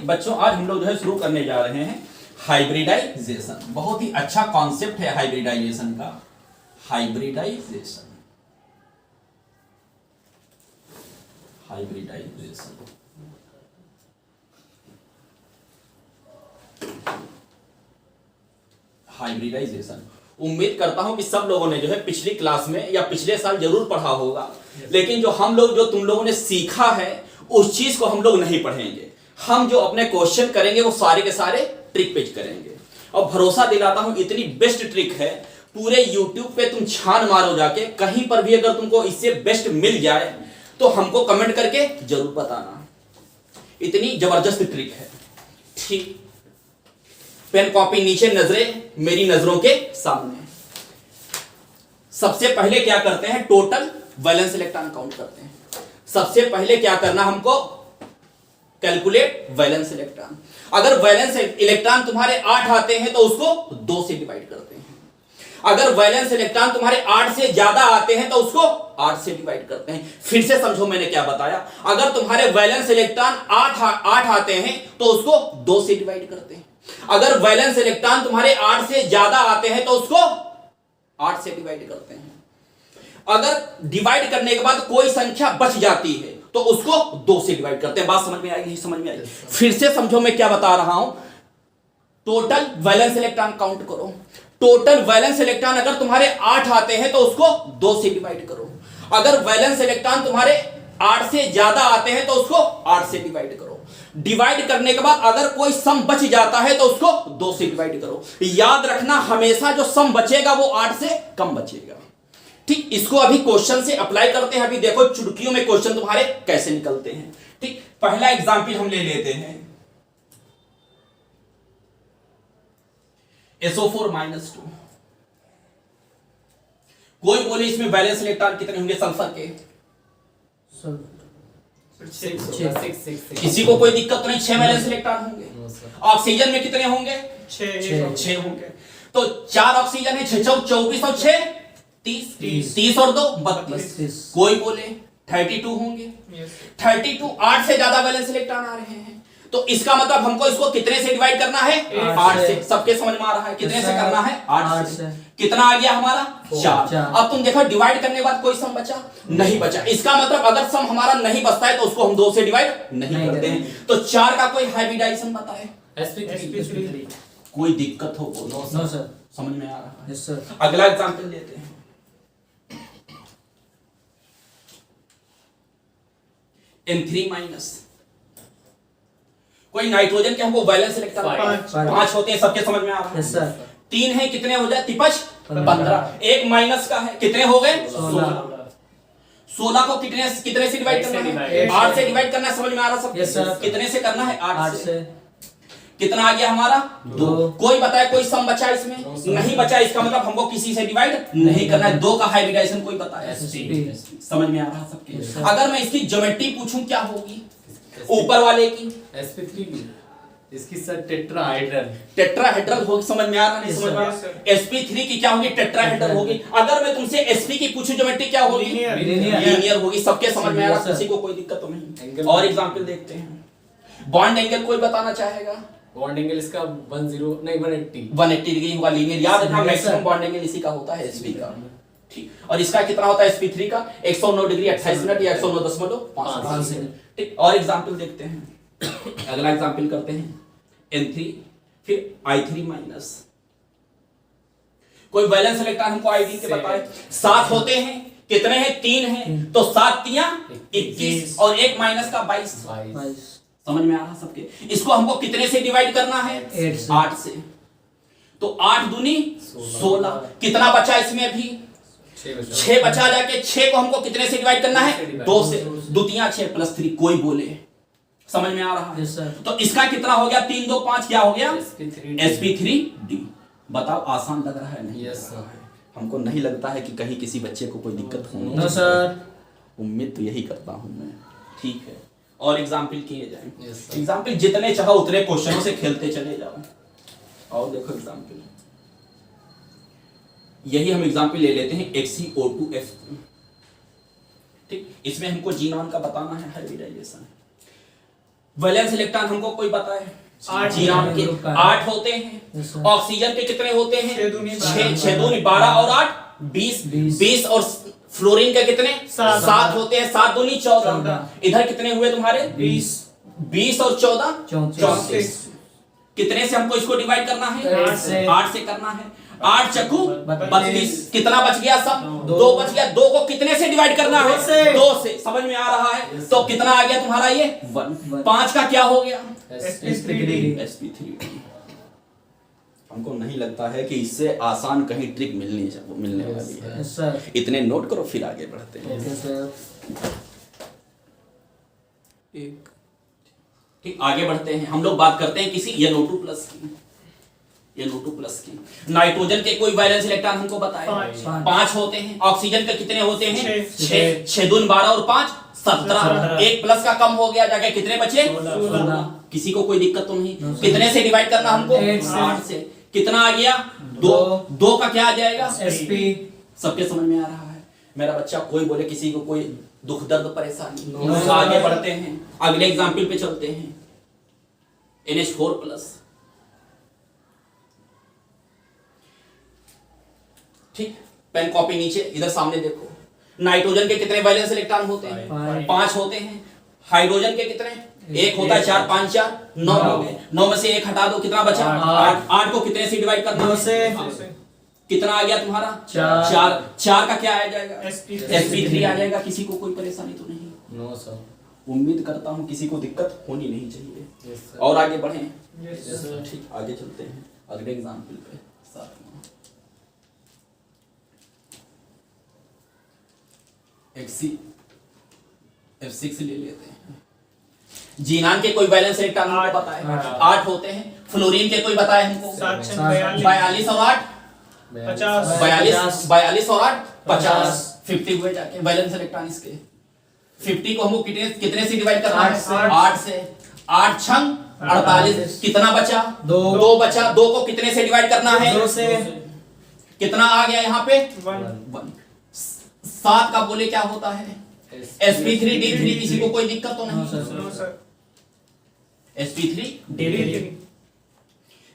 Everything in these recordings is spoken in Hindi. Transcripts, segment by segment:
बच्चों आज हम लोग जो है शुरू करने जा रहे हैं हाइब्रिडाइजेशन। बहुत ही अच्छा कॉन्सेप्ट है हाइब्रिडाइजेशन का। हाइब्रिडाइजेशन हाइब्रिडाइजेशन हाइब्रिडाइजेशन उम्मीद करता हूं कि सब लोगों ने जो है पिछली क्लास में या पिछले साल जरूर पढ़ा होगा, लेकिन जो हम लोग जो तुम लोगों ने सीखा है उस चीज को हम लोग नहीं पढ़ेंगे। हम जो अपने क्वेश्चन करेंगे वो सारे के सारे ट्रिक पेज करेंगे। और भरोसा दिलाता हूं इतनी बेस्ट ट्रिक है, पूरे YouTube पे तुम छान मारो जाके, कहीं पर भी अगर तुमको इससे बेस्ट मिल जाए तो हमको कमेंट करके जरूर बताना। इतनी जबरदस्त ट्रिक है। ठीक, पेन कॉपी नीचे, नजरें मेरी नजरों के सामने। सबसे पहले क्या करते हैं, टोटल वैलेंस इलेक्ट्रॉन काउंट करते हैं। सबसे पहले क्या करना हमको, कैलकुलेट वैलेंस इलेक्ट्रॉन। अगर वैलेंस इलेक्ट्रॉन तुम्हारे 8 आते हैं तो उसको 2 से डिवाइड करते हैं। अगर वैलेंस इलेक्ट्रॉन तुम्हारे 8 से ज्यादा आते हैं तो उसको 8 से डिवाइड करते हैं। फिर से समझो मैंने क्या बताया। अगर तुम्हारे वैलेंस इलेक्ट्रॉन 8 आते हैं तो उसको 2 से डिवाइड करते हैं। अगर वैलेंस इलेक्ट्रॉन तुम्हारे 8 से ज्यादा आते हैं तो उसको 8 से डिवाइड करते हैं। अगर डिवाइड करने के बाद कोई संख्या बच जाती है तो उसको 2 से डिवाइड करते हैं। बात समझ में आई? नहीं समझ में आई? फिर से समझो मैं क्या बता रहा हूं। टोटल वैलेंस इलेक्ट्रॉन काउंट करो। टोटल वैलेंस इलेक्ट्रॉन अगर तुम्हारे 8 आते हैं तो उसको 2 से डिवाइड करो। अगर वैलेंस इलेक्ट्रॉन तुम्हारे 8 से ज्यादा आते हैं तो उसको 8 से डिवाइड करो। डिवाइड करने के बाद अगर कोई सम बच जाता है तो उसको 2 से डिवाइड करो। याद रखना हमेशा जो सम बचेगा वो 8 से कम बचेगा। ठीक, इसको अभी क्वेश्चन से अप्लाई करते हैं। अभी देखो चुटकियों में क्वेश्चन तुम्हारे कैसे निकलते हैं। ठीक, पहला एग्जांपल हम ले लेते हैं SO4-2। कोई बोले इसमें वैलेंस इलेक्ट्रॉन कितने होंगे सल्फर के? 6। किसी को कोई दिक्कत तो नहीं? 6 वैलेंस इलेक्ट्रॉन होंगे। ऑक्सीजन में कितने होंगे? 6 होंगे। तो 4 ऑक्सीजन है, 6 24 और 6 30 और 2 32। कोई बोले 32 होंगे। 32 8 से ज्यादा वैलेंस इलेक्ट्रॉन आ रहे हैं तो इसका मतलब हमको इसको कितने से डिवाइड करना है? 8 से। सबके समझ में आ रहा है? कितने से करना है? 8 से। कितना आ गया हमारा? 4। अब तुम देखो डिवाइड करने के बाद कोई सम बचा? नहीं बचा। इसका मतलब अगर सम हमारा नहीं बचता है तो उसको हम 2 से डिवाइड नहीं करते हैं। तो 4 का कोई हाइब्रिडाइजेशन बताए? sp3। कोई दिक्कत हो? नो सर, समझ में आ रहा है? Yes sir. अगला एग्जांपल लेते हैं। N3-। कोई नाइट्रोजन के हमको वैलेंस इलेक्ट्रॉन 5 होते हैं। सबके समझ में आ रहा है? Yes sir. 3 है, कितने हो जाए? 15। एक माइनस का है, कितने हो गए? 16 को कितने से डिवाइड करना है? 8 से डिवाइड करना है। समझ में आ रहा सब? Yes sir. कितने से करना है? 8 से। कितना आ गया हमारा? 2। कोई बताए कोई सम बचा इसमें? नहीं बचा। इसका मतलब हमको किसी से डिवाइड नहीं करना है। 2 का हाइब्रिडाइजेशन कोई बताया? समझ में आ रहा सबके? अगर मैं इसकी ज्योमेट्री पूछूं क्या होगी ऊपर वाले की? sp3 इसकी सर टेट्राहेड्रल। टेट्राहेड्रल होगी। समझ में आ रहा? नहीं समझ में आ रहा? sp3 की क्या होगी? टेट्राहेड्रल होगी। अगर मैं तुमसे sp की पूछूं ज्योमेट्री क्या होगी? लीनियर होगी। सबके समझ में आ रहा? किसी को कोई दिक्कत तो नहीं? और एग्जांपल देखते हैं। बॉन्ड एंगल कोई बताना चाहेगा? बॉन्ड एंगल इसका 180 डिग्री होगा। लीनियर। याद रखना मैक्सिमम बॉन्ड एंगल इसी का होता है, sp का। ठीक, और इसका कितना होता है sp3 का? 109 डिग्री 28 मिनट या 109.5 सेकंड। ठीक, और एग्जांपल देखते हैं। अगला एग्जांपल करते हैं N3 फिर I3-। कोई वैलेंस इलेक्ट्रॉन हमको आईडी के बताए? 7 होते हैं। कितने हैं? 3 हैं। तो 7 3 21 और एक माइनस का 22। समझ में आ रहा सबके? इसको हमको कितने से डिवाइड करना है? 8 से। तो 8 दूनी 16। कितना बचा इसमें भी? 6 बचा। जाके 6 को हमको कितने से डिवाइड करना है? 2 से। 2 3 6 + 3। कोई बोले? समझ में आ रहा है? तो इसका कितना हो गया? 3 2 5 क्या हो गया? sp3d। बताओ आसान लग रहा है? नहीं यस सर। हमको नहीं लगता है कि कहीं किसी बच्चे को कोई दिक्कत हो? No sir. उम्मीद तो यही करता हूं मैं। ठीक है, और एग्जाम्पल किए जाए। एग्जाम्पल जितने चाहो उतने क्वेश्चनों से खेलते चले जाओ। और देखो एग्जाम्पल, यही हम एग्जाम्पल ले लेते हैं XeO2F। ठीक, इसमें हमको जीनॉन का बताना है हाइब्रिडाइजेशन। वैलेंस इलेक्ट्रॉन हमको कोई पता है, 8 जीरान के 8 होते हैं। ऑक्सीजन के कितने होते हैं? 6 दूनी 12 और 8 20 और फ्लोरीन के कितने? 7 होते हैं। 7 दूनी 14। इधर कितने हुए तुम्हारे? 20 और 14 34। कितने से हमको इसको डिवाइड करना है? 8 से करना है। 8 चक्कू 32। कितना बच गया? सब 2 बच गया। 2 को कितने से डिवाइड करना है? 2 से। समझ में आ रहा है? तो कितना आ गया तुम्हारा ये? 1। 5 का क्या हो गया? sp3। हमको नहीं लगता है कि इससे आसान कहीं ट्रिक मिलने वाली है। इतने नोट करो, फिर आगे बढ़ते हैं। ठीक, आगे बढ़ते हैं। हम लोग बात करते हैं किसी NO2 प्लस की। नाइट्रोजन के कोई वैलेंस इलेक्ट्रॉन हमको बताए? 5 होते हैं। ऑक्सीजन के कितने होते हैं? 6 दूनी 12 और 5 17। एक प्लस का कम हो गया, जाके कितने बचे? 16। किसी को कोई दिक्कत तो नहीं? कितने से डिवाइड करना हमको? 8 से। कितना आ गया? 2 का क्या आ जाएगा? sp। सबके समझ में आ रहा है? मेरा बच्चा कोई बोले किसी को कोई दुख दर्द परेशानी? आगे बढ़ते हैं, अगले एग्जाम्पल पे चलते हैं। NH4 plus. ठीक, पेन कॉपी नीचे, इधर सामने देखो। नाइट्रोजन के कितने वैलेंस इलेक्ट्रॉन होते हैं? 5 होते हैं। हाइड्रोजन के कितने? 1 होता है। 4 5 4 9 हो गए। 9 में से 1 हटा दो, कितना बचा? 8 को कितने से डिवाइड करना? 2 से। कितना आ गया तुम्हारा? 4 का क्या आ जाएगा? sp3 आ जाएगा। किसी को कोई परेशानी तो नहीं? No sir. उम्मीद करता हूँ किसी को दिक्कत होनी नहीं चाहिए। और आगे बढ़े। ठीक, आगे चलते हैं अगले एग्जाम्पल पे। F6 ले लेते हैं। जीनान के कोई वैलेंस इलेक्ट्रॉन हमको पता है? 8 होते हैं। फ्लोरीन के कोई बताए हमको? 42 और 8 42 और 8 50। 50 हुए जाके वैलेंस इलेक्ट्रॉन इसके। 50 को हमको कितने से डिवाइड करना है? 8 से। 8 छंग 48। कितना बचा? 2 बचा। 2 को कितने से डिवाइड करना है? 2 से। कितना आ गया यहाँ पे? 1। 7 का बोले क्या होता है? sp3d3। किसी को कोई दिक्कत तो नहीं? sp3d3।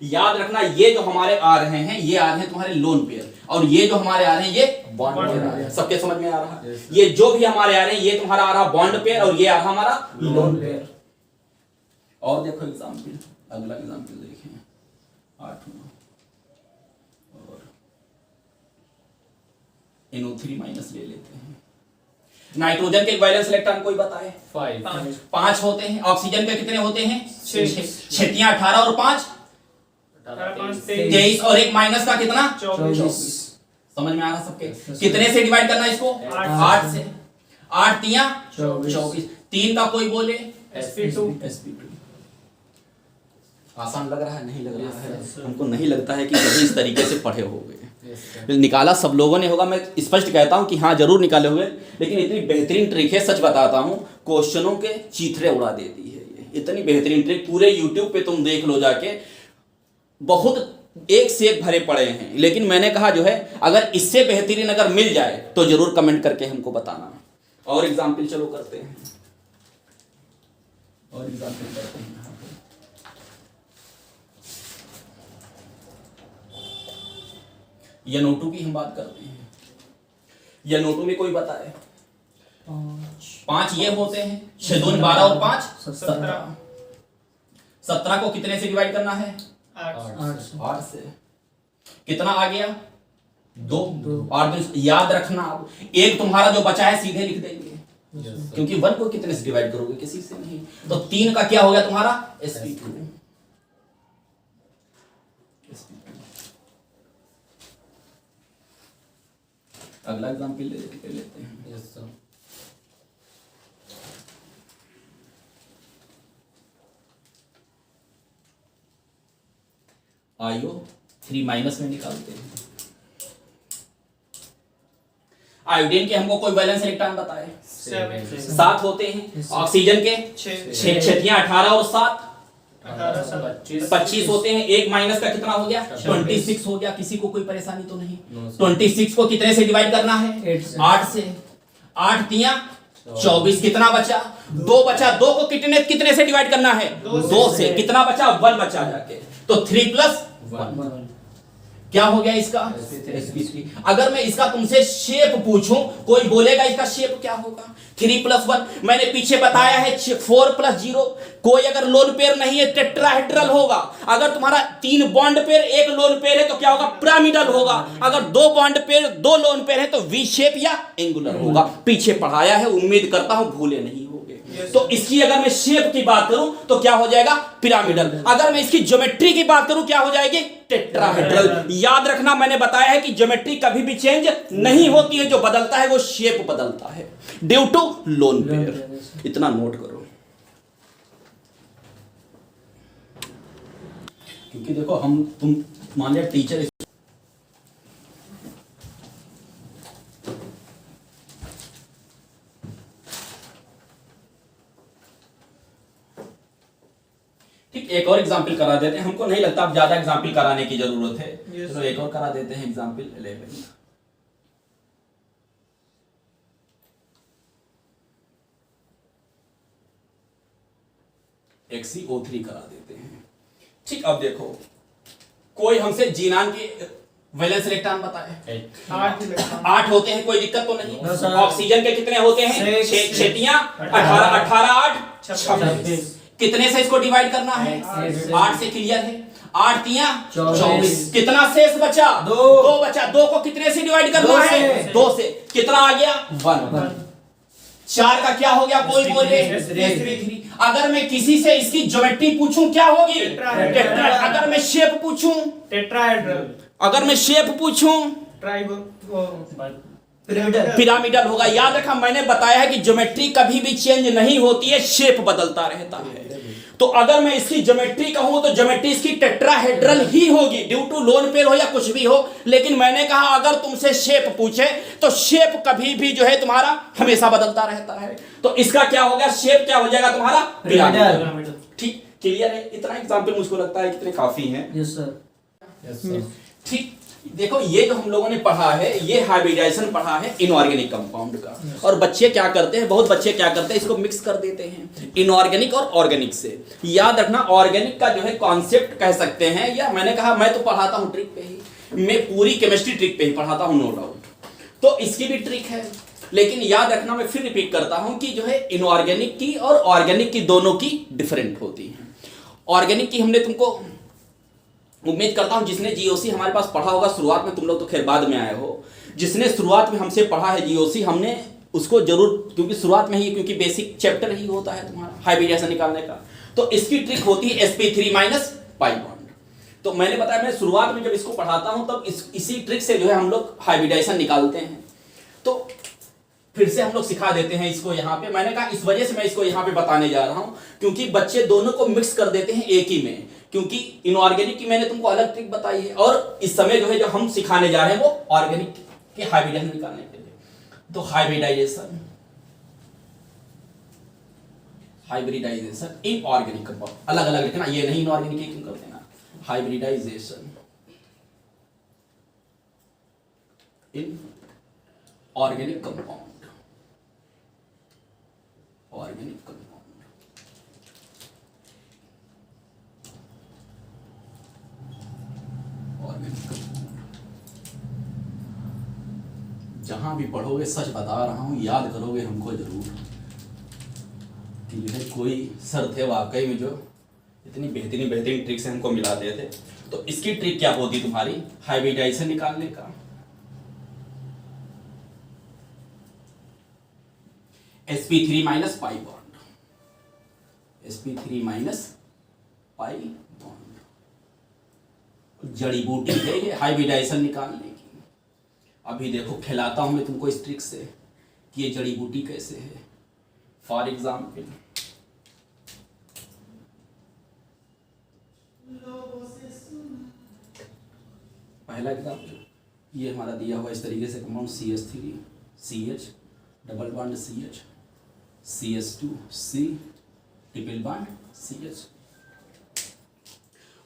याद रखना, ये जो हमारे आ रहे हैं, ये आ रहे हैं तुम्हारे लोन पेयर, और ये जो हमारे आ रहे हैं, ये बॉन्ड पेयर आ रहे हैं। सबके समझ में आ रहा है? ये जो भी हमारे आ रहे हैं, ये तुम्हारा आ रहा बॉन्ड पेयर, और ये आ रहा हमारा लोन पेयर। और देखो एग्जाम्पल, अगला एग्जाम्पल देखें। 8 और NO3 माइनस ले लेते हैं। नाइट्रोजन के वैलेंस इलेक्ट्रॉन कोई बताए? 5 होते हैं। ऑक्सीजन के कितने होते हैं? 6 18 और 5 23 और 1 माइनस का कितना? 24। समझ में आ रहा सबके? कितने से डिवाइड करना इसको? 8 से। 8 3 24। 3 का कोई बोले? sp2। आसान लग रहा है? नहीं लग रहा है? हमको नहीं लगता है कि कभी इस तरीके से पढ़े होंगे। निकाला सब लोगों ने होगा, मैं स्पष्ट कहता हूं कि हाँ जरूर निकाले होंगे, लेकिन इतनी बेहतरीन ट्रिक है, सच बताता हूं, क्वेश्चनों के चीथड़े उड़ा देती है ये। इतनी बेहतरीन ट्रिक पूरे YouTube पे तुम देख लो जाके, बहुत एक से एक भरे पड़े हैं। लेकिन मैंने कहा जो है, अगर इससे बेहतरीन अगर मिल जाए तो जरूर कमेंट करके हमको बताना। और एग्जाम्पल चलो करते हैं, और एग्जाम्पल करते हैं। NO2 की हम बात करते हैं। NO2 में कोई बताए? 5 ये होते हैं। 6 दूनी 12 और 5 17। 17 को कितने से डिवाइड करना है? 8 से। कितना आ गया? 2। और याद रखना, एक तुम्हारा जो बचा है सीधे लिख देंगे, क्योंकि 1 को कितने से डिवाइड करोगे? किसी से नहीं। तो 3 का क्या हो गया तुम्हारा? sp2। अगला एग्जाम्पल ले लेते हैं। Yes sir. आयो 3 माइनस में निकालते हैं। आयोडीन के हमको कोई वैलेंस इलेक्ट्रॉन बताए? 7 होते हैं। ऑक्सीजन के 6 18 और 7 25 होते हैं। 1 माइनस का कितना हो गया? 26 हो गया। किसी को कोई परेशानी तो नहीं? 26 को कितने से डिवाइड करना है? 8 से। 8 3 24। कितना बचा? 2 बचा, 2 को कितने कितने से डिवाइड करना है? 2 से। कितना बचा? 1 बचा जाके, तो 3 प्लस 1 क्या हो गया इसका? sp3। अगर मैं इसका तुमसे शेप पूछूं, कोई बोलेगा इसका शेप क्या होगा? 3 प्लस 1, मैंने पीछे बताया है 4 प्लस 0। कोई अगर लोन पेयर नहीं है टेट्राहेड्रल होगा। अगर तुम्हारा 3 बॉन्ड पेयर 1 लोन पेयर है तो क्या होगा? पिरामिडल होगा। अगर 2 बॉन्ड पेयर 2 लोन पेयर है तो वी शेप या एंगुलर होगा। पीछे पढ़ाया है, उम्मीद करता हूं भूले नहीं होगे। तो इसकी अगर मैं शेप की बात करूं तो क्या हो जाएगा? पिरामिडल। अगर मैं इसकी ज्योमेट्री की बात करूं क्या हो जाएगी? टेट्राहेड्रल। याद रखना, मैंने बताया है कि ज्योमेट्री कभी भी चेंज नहीं होती है, जो बदलता है वो शेप बदलता है ड्यू टू लोन पेयर। इतना नोट करो, क्योंकि देखो हम तुम मान लिया टीचर ठीक। एक और एग्जाम्पल करा देते हैं, हमको नहीं लगता अब ज्यादा एग्जाम्पल कराने की जरूरत है। चलो एक और करा देते हैं एग्जाम्पल 11। XeO3 करा देते हैं। ठीक, अब देखो कोई हमसे जीनान की वैलेंस इलेक्ट्रॉन बताए। 8 होते हैं, कोई दिक्कत तो नहीं। ऑक्सीजन के कितने होते हैं? 6 18 18 8 26। कितने से इसको डिवाइड करना है? 8 से क्लियर है। 8 तिया 24। कितना शेष बचा? 2 बचा। 2 को कितने से डिवाइड करना है? 2 से। कितना आ गया? 1। 4 का क्या हो गया? कोई बोले sp3। अगर मैं किसी से इसकी ज्योमेट्री पूछूं क्या होगी? टेट्रा। अगर मैं शेप पूछूं? टेट्राहेड्रल। अगर मैं शेप पूछूं? पिरामिडल होगा। याद रखा, मैंने बताया है कि ज्योमेट्री कभी भी चेंज नहीं होती है, शेप बदलता रहता है। तो अगर मैं इसकी ज्योमेट्री कहूं तो ज्योमेट्री इसकी टेट्राहेड्रल ही होगी, ड्यू टू लोन पेयर हो या कुछ भी हो। लेकिन मैंने कहा अगर तुमसे शेप पूछे तो शेप कभी भी जो है तुम्हारा हमेशा बदलता रहता है। तो इसका क्या हो गया? शेप क्या हो जाएगा तुम्हारा? पिरामिडल। ठीक, क्लियर है? इतना एग्जाम्पल मुझको लगता है कितने काफी हैं। Yes sir. ठीक, देखो ये जो हम लोगों ने पढ़ा है, ये हाइब्रिडाइजेशन पढ़ा है इनऑर्गेनिक कंपाउंड का। और बच्चे क्या करते हैं, बहुत बच्चे क्या करते हैं, इसको मिक्स कर देते हैं इनऑर्गेनिक और ऑर्गेनिक से। याद रखना, ऑर्गेनिक का जो है कॉन्सेप्ट कह सकते हैं, या मैंने कहा मैं तो पढ़ाता हूँ ट्रिक पे ही, मैं पूरी केमिस्ट्री ट्रिक पे ही पढ़ाता हूँ, नो डाउट। तो इसकी भी ट्रिक है, लेकिन याद रखना, मैं फिर रिपीट करता हूँ कि जो है इनऑर्गेनिक की और ऑर्गेनिक की दोनों की डिफरेंट होती है। ऑर्गेनिक की हमने तुमको, उम्मीद करता हूं जिसने जीओसी हमारे पास पढ़ा होगा शुरुआत में, तुम लोग तो खैर बाद में आए हो, जिसने शुरुआत में हमसे पढ़ा है जीओसी, हमने उसको जरूर, क्योंकि शुरुआत में ही, क्योंकि बेसिक चैप्टर ही होता है तुम्हारा हाइब्रिडाइजेशन निकालने का। तो इसकी ट्रिक होती है sp3 माइनस पाई बॉन्ड। तो मैंने बताया, मैं शुरुआत में जब इसको पढ़ाता हूं तब इसी ट्रिक से जो है हम लोग हाइब्रिडाइजेशन निकालते हैं। तो फिर से हम लोग सिखा देते हैं इसको यहाँ पे। मैंने कहा इस वजह से मैं इसको यहाँ पे बताने जा रहा हूँ, क्योंकि बच्चे दोनों को मिक्स कर देते हैं एक ही में। क्योंकि इनऑर्गेनिक की मैंने तुमको अलग ट्रिक बताई है, और इस समय जो है जो हम सिखाने जा रहे हैं वो ऑर्गेनिक के हाइब्रिडाइजेशन निकालने के लिए। तो हाइब्रिडाइजेशन इन ऑर्गेनिक कंपाउंड, अलग अलग लिखना, ये नहीं इनऑर्गेनिक क्यों कर देना। Hybridisation in organic compound, organic compound. जहां भी पढ़ोगे, सच बता रहा हूं, याद करोगे हमको जरूर, कि जो है कोई सर थे वाकई में जो इतनी बेहतरीन ट्रिक से हमको मिलाते थे। तो इसकी ट्रिक क्या होती तुम्हारी हाइब्रिडाइजेशन निकालने का? sp3 minus pi bond, sp3 minus pi bond, जड़ी बूटी है ये हाइब्रिडाइजेशन निकालने की। अभी देखो खिलाता हूं मैं तुमको इस ट्रिक से कि ये जड़ी बूटी कैसे है। फॉर एग्जाम्पल, पहला एग्जाम्पल ये हमारा दिया हुआ इस तरीके से compound CH3 CH double bond CH CH2 C triple bond CH।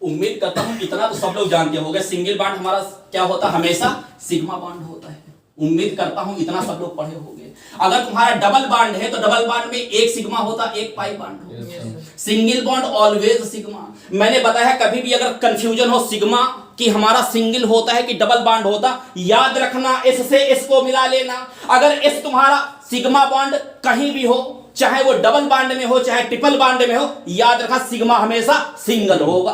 उम्मीद करता हूं इतना तो सब लोग जानते होंगे, सिंगल बॉन्ड हमारा क्या होता है, हमेशा सिग्मा बॉन्ड होता है। उम्मीद करता हूं इतना सब लोग पढ़े होंगे। अगर तुम्हारा डबल बॉन्ड है तो डबल बॉन्ड में एक सिग्मा होता, एक पाई बॉन्ड होता। Yes, sir. Single bond always sigma. मैंने बताया कभी भी अगर कंफ्यूजन हो सिग्मा कि हमारा सिंगल होता है कि डबल बॉन्ड होता, याद रखना इस से इस को मिला लेना। अगर इस तुम्हारा सिग्मा बॉन्ड कहीं भी हो, चाहे वो डबल बॉन्ड में हो चाहे ट्रिपल बॉन्ड में हो, याद रखा सिग्मा हमेशा सिंगल होगा।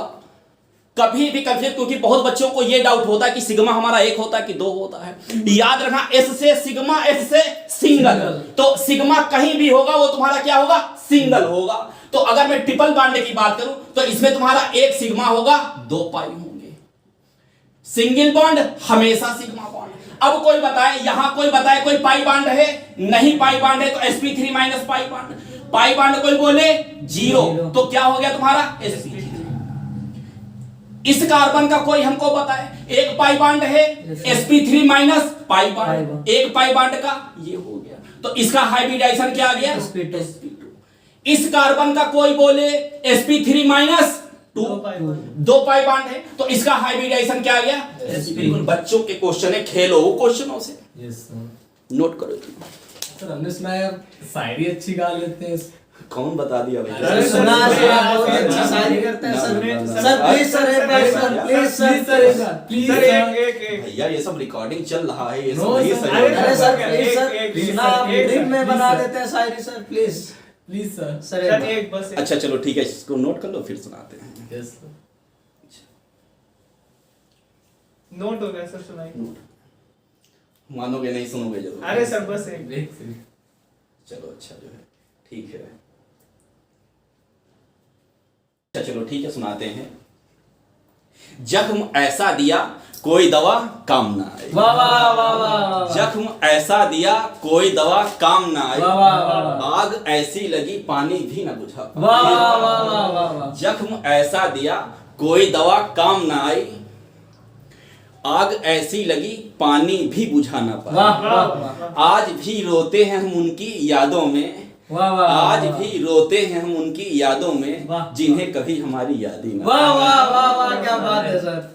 कभी भी कंफ्यूज, क्योंकि बहुत बच्चों को ये डाउट होता है कि सिग्मा हमारा एक होता है कि दो होता है। याद रखना एस से सिग्मा, एस से सिंगल। तो सिग्मा कहीं भी होगा वो तुम्हारा क्या होगा, सिंगल होगा। तो अगर मैं ट्रिपल बॉन्ड की बात करूं तो इसमें तुम्हारा एक सिग्मा होगा, दो पाई होंगे। सिंगल बॉन्ड हमेशा सिग्मा बॉन्ड। अब कोई बताए, यहां कोई बताए कोई पाई बॉन्ड है, नहीं पाई बॉन्ड है तो sp3 minus pi bond. Pi bond कोई बोले जीरो, तो क्या हो गया तुम्हारा sp3। इस कार्बन का कोई हमको बताए, एक पाई बॉन्ड है, sp3 माइनस पाई बॉन्ड, एक पाई बॉन्ड का ये हो गया, तो इसका हाइब्रिडाइजेशन क्या आ गया, sp2। इस कार्बन का कोई बोले sp3 माइनस 2, दो पाई बॉन्ड है, तो इसका हाइब्रिडाइजेशन क्या आ गया, बिल्कुल बच्चों के क्वेश्चन है, खेलो क्वेश्चनों से। Yes, sir. नोट करो। सर हमने सुना है शायरी अच्छी गा लेते हैं। कौन बता दिया भाई? अरे सुना है आप बहुत अच्छी शायरी करते हैं सर। सर प्लीज सर एक बार सर प्लीज सर प्लीज भैया ये सब रिकॉर्डिंग चल रहा है, ये सब No, नहीं sir. सही हो रहा अरे है। सर प्लीज सर सुना आप ड्रीम में बना sir. देते हैं शायरी sir please please sir. Sir sir एक एक बस एक। अच्छा चलो ठीक है, इसको नोट कर लो फिर सुनाते हैं। Yes sir. नोट हो गया सर, सुनाइए। मानोगे नहीं, सुनोगे जरूर। अरे सर बस एक। चलो अच्छा जो है ठीक है। अच्छा चलो ठीक है, सुनाते हैं। जख्म ऐसा दिया कोई दवा काम ना आई। वाह वाह वाह वाह जख्म ऐसा दिया कोई दवा काम ना आई। वाह वाह आग ऐसी लगी पानी भी न बुझा। वाह वाह वाह वाह जख्म ऐसा दिया कोई दवा काम ना आई, आग ऐसी लगी पानी भी बुझा ना पाई। वाह वाह आज भी रोते हैं हम उनकी यादों में, वाह वाह आज भी रोते हैं हम उनकी यादों में, वाह। जिन्हें कभी हमारी याद ही ना। वाह वाह वाह वाह क्या बात है सर।